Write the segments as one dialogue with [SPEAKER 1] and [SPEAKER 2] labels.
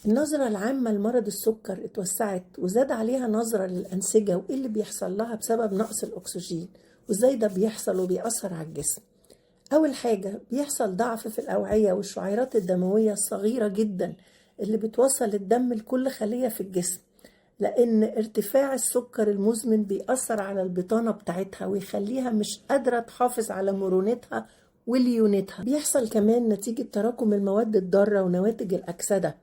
[SPEAKER 1] النظرة العامة لمرض السكر اتوسعت وزاد عليها نظرة للأنسجة وإيه اللي بيحصل لها بسبب نقص الأكسجين وإزاي ده بيحصل وبيأثر على الجسم. أول حاجة بيحصل ضعف في الأوعية والشعيرات الدموية الصغيرة جدا اللي بتوصل الدم لكل خلية في الجسم، لأن ارتفاع السكر المزمن بيأثر على البطانة بتاعتها ويخليها مش قادرة تحافظ على مرونتها وليونتها. بيحصل كمان نتيجة تراكم المواد الضارة ونواتج الأكسدة،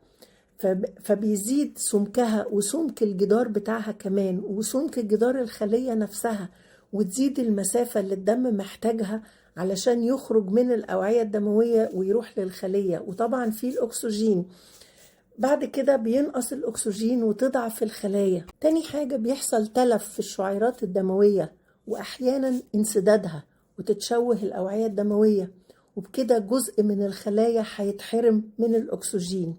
[SPEAKER 1] فبيزيد سمكها وسمك الجدار بتاعها كمان وسمك جدار الخلية نفسها، وتزيد المسافة اللي الدم محتاجها علشان يخرج من الأوعية الدموية ويروح للخلية. وطبعا في الأكسجين بعد كده بينقص الأكسجين وتضعف الخلايا. تاني حاجة بيحصل تلف في الشعيرات الدموية وأحيانا انسدادها وتتشوه الأوعية الدموية، وبكده جزء من الخلايا هيتحرم من الأكسجين.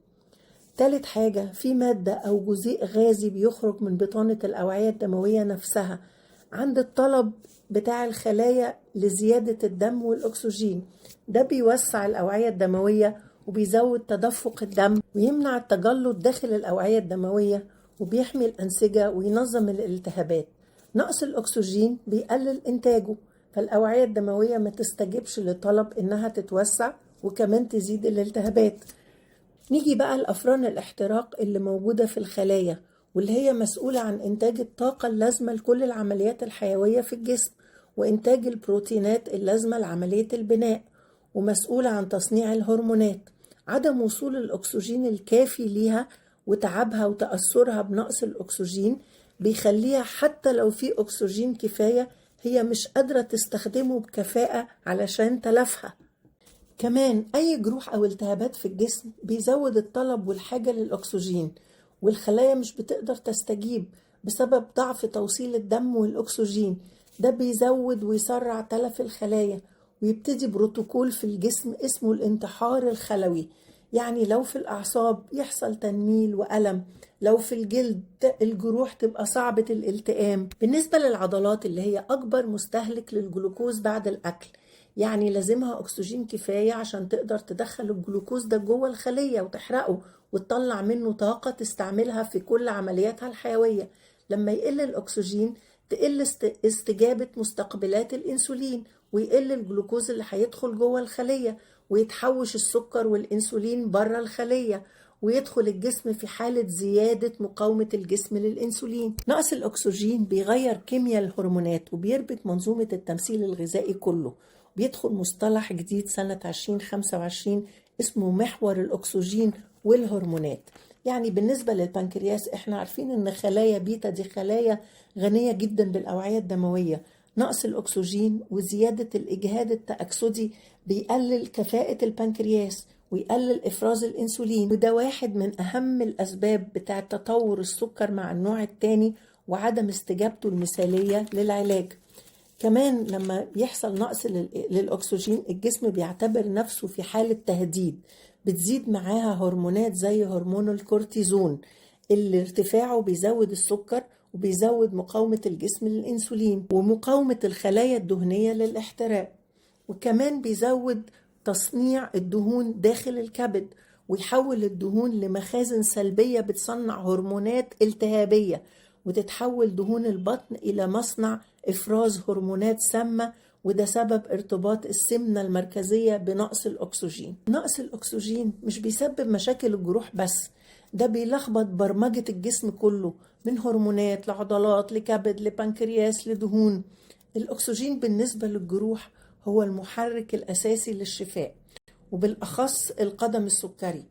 [SPEAKER 1] تالت حاجة في مادة أو جزيء غازي بيخرج من بطانة الأوعية الدموية نفسها عند الطلب بتاع الخلايا لزيادة الدم والأكسجين. ده بيوسع الأوعية الدموية وبيزود تدفق الدم ويمنع التجلط داخل الأوعية الدموية وبيحمي الأنسجة وينظم الالتهابات. نقص الأكسجين بيقلل إنتاجه، فالأوعية الدموية ما تستجبش لطلب إنها تتوسع وكمان تزيد الالتهابات. نيجي بقى لأفران الاحتراق اللي موجودة في الخلايا واللي هي مسؤولة عن إنتاج الطاقة اللازمة لكل العمليات الحيوية في الجسم وإنتاج البروتينات اللازمة لعملية البناء، ومسؤولة عن تصنيع الهرمونات. عدم وصول الأكسجين الكافي ليها وتعبها وتأثرها بنقص الأكسجين بيخليها حتى لو في أكسجين كفاية هي مش قادرة تستخدمه بكفاءة علشان تلفها. كمان أي جروح أو التهابات في الجسم بيزود الطلب والحاجة للأكسجين، والخلايا مش بتقدر تستجيب بسبب ضعف توصيل الدم والأكسجين. ده بيزود ويسرع تلف الخلايا ويبتدي بروتوكول في الجسم اسمه الانتحار الخلوي. يعني لو في الأعصاب يحصل تنميل وألم، لو في الجلد الجروح تبقى صعبة الالتئام. بالنسبة للعضلات اللي هي أكبر مستهلك للجلوكوز بعد الأكل، يعني لازمها أكسجين كفاية عشان تقدر تدخل الجلوكوز ده جوه الخلية وتحرقه وتطلع منه طاقة تستعملها في كل عملياتها الحيوية. لما يقل الأكسجين تقل استجابة مستقبلات الإنسولين ويقل الجلوكوز اللي هيدخل جوه الخلية ويتحوش السكر والإنسولين بره الخلية ويدخل الجسم في حالة زيادة مقاومة الجسم للإنسولين. نقص الأكسجين بيغير كيمياء الهرمونات وبيربك منظومة التمثيل الغذائي كله. بيدخل مصطلح جديد سنة 2025 اسمه محور الأكسجين والهرمونات. يعني بالنسبة للبنكرياس احنا عارفين ان خلايا بيتا دي خلايا غنية جدا بالأوعية الدموية. نقص الأكسجين وزيادة الإجهاد التأكسدي بيقلل كفاءة البنكرياس ويقلل إفراز الإنسولين، وده واحد من أهم الأسباب بتاع تطور السكر مع النوع الثاني وعدم استجابته المثالية للعلاج. كمان لما بيحصل نقص للأكسجين الجسم بيعتبر نفسه في حالة تهديد، بتزيد معاها هرمونات زي هرمون الكورتيزون اللي ارتفاعه بيزود السكر وبيزود مقاومة الجسم للإنسولين ومقاومة الخلايا الدهنية للاحتراق، وكمان بيزود تصنيع الدهون داخل الكبد ويحول الدهون لمخازن سلبية بتصنع هرمونات التهابية وتتحول دهون البطن إلى مصنع إفراز هرمونات سامة، وده سبب ارتباط السمنة المركزية بنقص الأكسجين. نقص الأكسجين مش بيسبب مشاكل الجروح بس، ده بيلخبط برمجة الجسم كله من هرمونات لعضلات لكبد لبنكرياس لدهون. الأكسجين بالنسبة للجروح هو المحرك الأساسي للشفاء، وبالأخص القدم السكري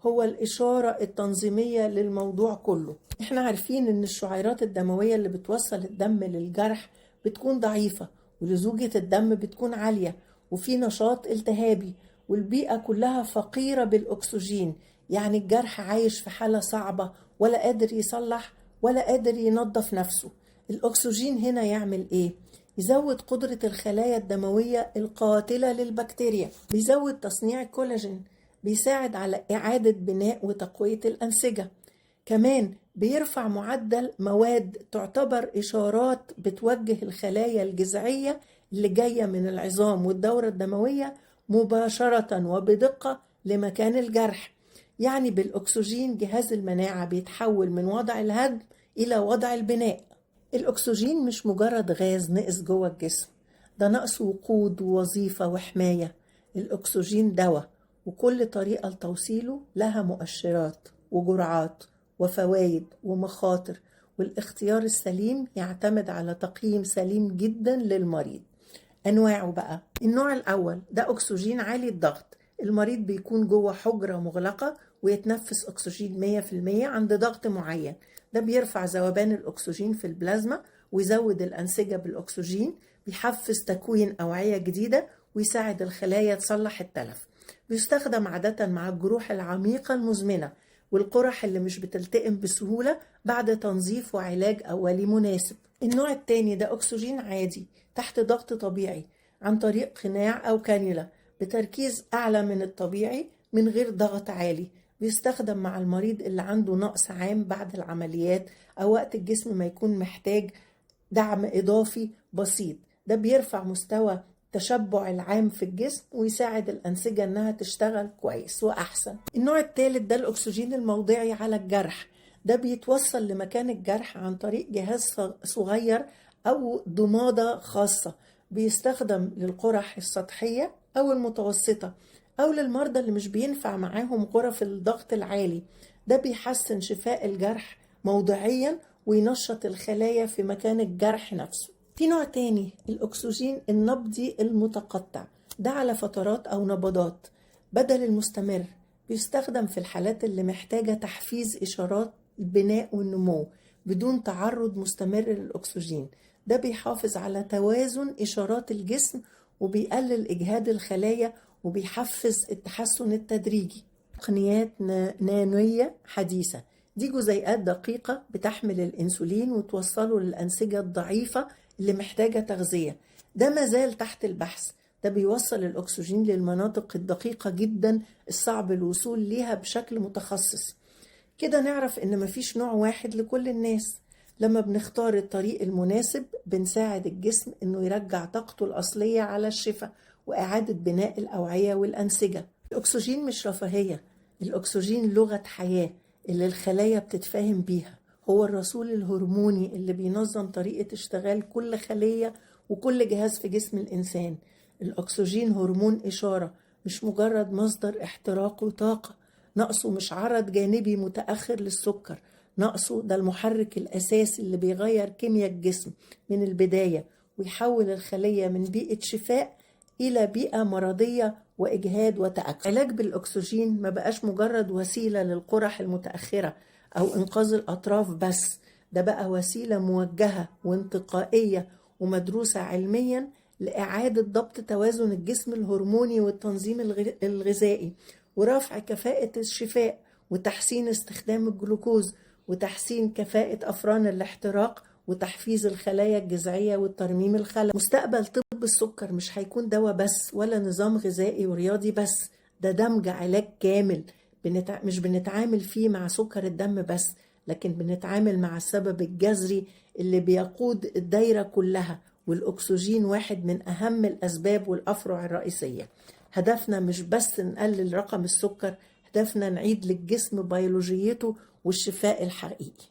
[SPEAKER 1] هو الإشارة التنظيمية للموضوع كله. احنا عارفين ان الشعيرات الدموية اللي بتوصل الدم للجرح بتكون ضعيفة ولزوجة الدم بتكون عالية وفي نشاط التهابي، والبيئة كلها فقيرة بالأكسجين. يعني الجرح عايش في حالة صعبة ولا قادر يصلح ولا قادر ينظف نفسه. الأكسجين هنا يعمل ايه؟ يزود قدرة الخلايا الدموية القاتلة للبكتيريا، بيزود تصنيع الكولاجين، بيساعد على إعادة بناء وتقوية الأنسجة. كمان بيرفع معدل مواد تعتبر إشارات بتوجه الخلايا الجذعية اللي جاية من العظام والدورة الدموية مباشرة وبدقة لمكان الجرح. يعني بالأكسجين جهاز المناعة بيتحول من وضع الهدم إلى وضع البناء. الأكسجين مش مجرد غاز نقص جوه الجسم، ده نقص وقود ووظيفة وحماية. الأكسجين دواء، وكل طريقة لتوصيله لها مؤشرات وجرعات وفوائد ومخاطر، والاختيار السليم يعتمد على تقييم سليم جدا للمريض. أنواعه بقى: النوع الأول ده أكسجين عالي الضغط، المريض بيكون جوه حجرة مغلقة ويتنفس أكسجين 100% عند ضغط معين. ده بيرفع ذوبان الأكسجين في البلازما ويزود الأنسجة بالأكسجين، بيحفز تكوين أوعية جديدة ويساعد الخلايا تصلح التلف. بيستخدم عادة مع الجروح العميقة المزمنة والقرح اللي مش بتلتئم بسهولة بعد تنظيف وعلاج أولي مناسب. النوع التاني ده أكسجين عادي تحت ضغط طبيعي عن طريق قناع أو كانيولا بتركيز أعلى من الطبيعي من غير ضغط عالي. بيستخدم مع المريض اللي عنده نقص عام بعد العمليات أو وقت الجسم ما يكون محتاج دعم إضافي بسيط. ده بيرفع مستوى التشبع العام في الجسم ويساعد الأنسجة إنها تشتغل كويس وأحسن. النوع الثالث ده الأكسجين الموضعي على الجرح، ده بيتوصل لمكان الجرح عن طريق جهاز صغير أو ضمادة خاصة، بيستخدم للقرح السطحية أو المتوسطة أو للمرضى اللي مش بينفع معاهم غرف الضغط العالي. ده بيحسن شفاء الجرح موضعيا وينشط الخلايا في مكان الجرح نفسه. في نوع تاني الأكسجين النبضي المتقطع، ده على فترات أو نبضات بدل المستمر، بيستخدم في الحالات اللي محتاجة تحفيز إشارات البناء والنمو بدون تعرض مستمر للأكسجين. ده بيحافظ على توازن إشارات الجسم وبيقلل إجهاد الخلايا وبيحفز التحسن التدريجي. تقنيات نانوية حديثة، دي جزيئات دقيقة بتحمل الأنسولين وتوصله للأنسجة الضعيفة اللي محتاجة تغذية. ده مازال تحت البحث. ده بيوصل الأكسجين للمناطق الدقيقة جدا الصعب الوصول ليها بشكل متخصص. كده نعرف إن مفيش نوع واحد لكل الناس. لما بنختار الطريق المناسب بنساعد الجسم إنه يرجع طاقته الأصلية على الشفاء وإعادة بناء الأوعية والأنسجة. الأكسجين مش رفاهية، الأكسجين لغة حياة اللي الخلايا بتتفاهم بيها. هو الرسول الهرموني اللي بينظم طريقة اشتغال كل خلية وكل جهاز في جسم الإنسان. الأكسجين هرمون إشارة، مش مجرد مصدر احتراق وطاقة. نقصه مش عرض جانبي متأخر للسكر، نقصه ده المحرك الأساسي اللي بيغير كيمياء الجسم من البداية ويحول الخلية من بيئة شفاء إلى بيئة مرضية وإجهاد وتأكل. علاج بالأكسجين ما بقاش مجرد وسيلة للقرح المتأخرة أو إنقاذ الأطراف بس، ده بقى وسيلة موجهة وانتقائية ومدروسة علميا لإعادة ضبط توازن الجسم الهرموني والتنظيم الغذائي ورفع كفاءة الشفاء وتحسين استخدام الجلوكوز وتحسين كفاءة أفران الاحتراق وتحفيز الخلايا الجذعية والترميم الخلوي. مستقبل طب السكر مش هيكون دواء بس ولا نظام غذائي ورياضي بس، ده دمج علاج كامل. مش بنتعامل فيه مع سكر الدم بس، لكن بنتعامل مع السبب الجذري اللي بيقود الدايرة كلها، والأكسجين واحد من أهم الأسباب والأفرع الرئيسية. هدفنا مش بس نقلل رقم السكر، هدفنا نعيد للجسم بيولوجيته والشفاء الحقيقي.